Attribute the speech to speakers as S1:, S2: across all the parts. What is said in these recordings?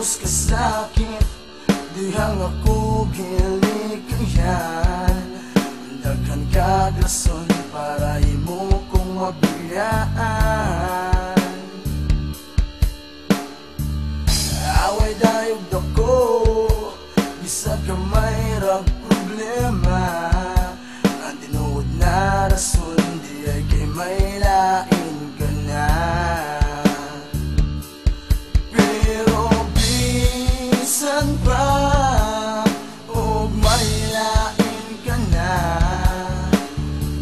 S1: Hapos kasakit dihang ako gilikayan. Daghan kag rason para imo kong mabiyaan. Away dayog dako bisag kamay ra problema. Ang tinuod na rason di ay kay may lain ka na. Pero bisan pa og may lain ka na,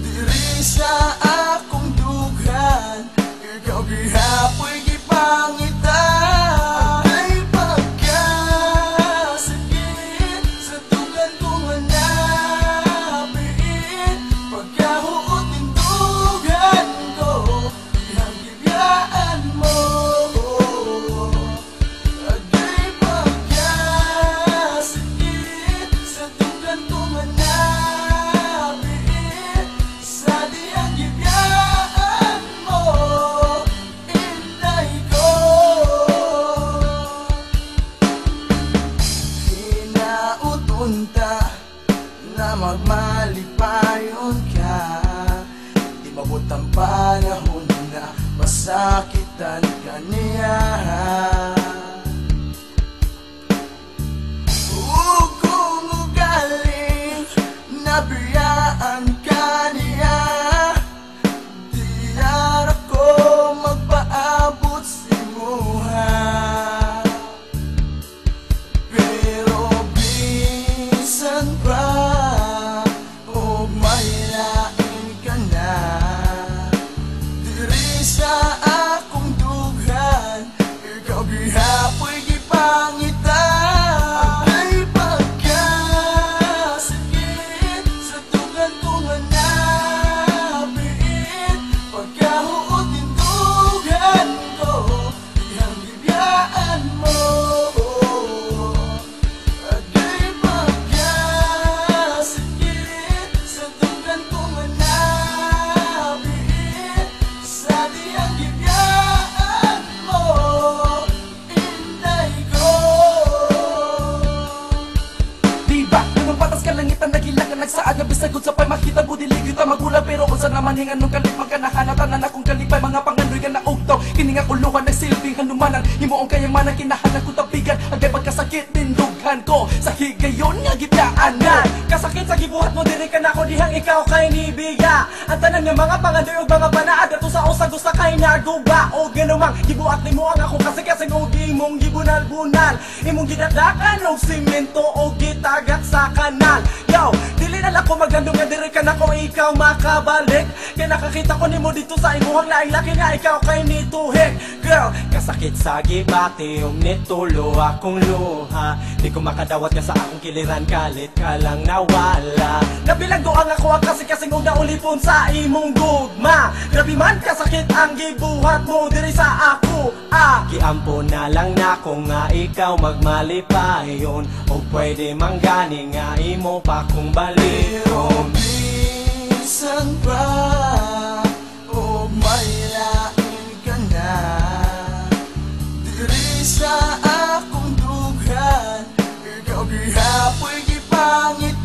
S1: diri sa akong dughan ikaw gihapoy gipangitan. Ay pagkasakit sa tugan ko nga nabiin, pagkahuot ng tugan ko dihang gibiyaan mo. Agay pagkasakit sa tugan ko nga nabiin, sa dihang gibiyaan mo. Inday ko, hinautunta na magmalipayon ka. Di mabot ang panahon na masakitan ka niya. Ug kung ugaling nabiyaan ka niya, di ara ko magpaabot sa imuha. Pero bisan pa og may lain ka na, diri sa akong dughan ikaw gihapoy gipangitan. Ay pagkasakit sa tugan ko nga nabiin, pagkahuot ng tugan ko dihang gibiyaan mo. Agay pagkasakit sa tugan ko nga nabiin, sa dihang gibiyaan mo. Inday ko.
S2: Diba? Nung patas ka langit ang nagilangan nagsaad nga bisagod sa pay makita budilig yuta magulang pero kung saan naman hingan nung kalipang ka nahanatanan akong kalipay mga pangandoy ka na ugtaw kini nga kuluhan nagsilbing hanumanan himuong kayamanan kinahanan ko tapigan agay pagkasakit din dughan ko sa higayon nga gibiyaanan. Kasakit sa gibuhat mo diri ka na ako dihang ikaw kay nibiya. Ang tanan nga mga pangandoy ug mga panaad ato sa usag usa kay naguba o ganumang gibuhat nimo ang akong kasing og imong gibunal-bunal imong gidadakan og simento o gitagat sa kanal. Yo, dili na lang ko maglandong nga diri ka na ko ikaw makabalik. Kaya nakakita ko nimo dito sa imuhang laing laki nga ikaw kay nituhig. Girl, kasakit sa gibati ug nitulo akong luha. Di ko makadawat ka sa akong kiliran kalit ka lang nawala. Nabilang ko ang ako ang kasing og naulipon sa imong gugma. Grabe man kasakit ang gibuhat mo diri sa ako. Giampo na lang nako nga ikaw magmalipayon o pwede manggani nga imo pa kong
S1: Pero
S2: balihon.
S1: bisan pa og may lain ka na, diri sa akong dughan ikaw gihapoy gipangit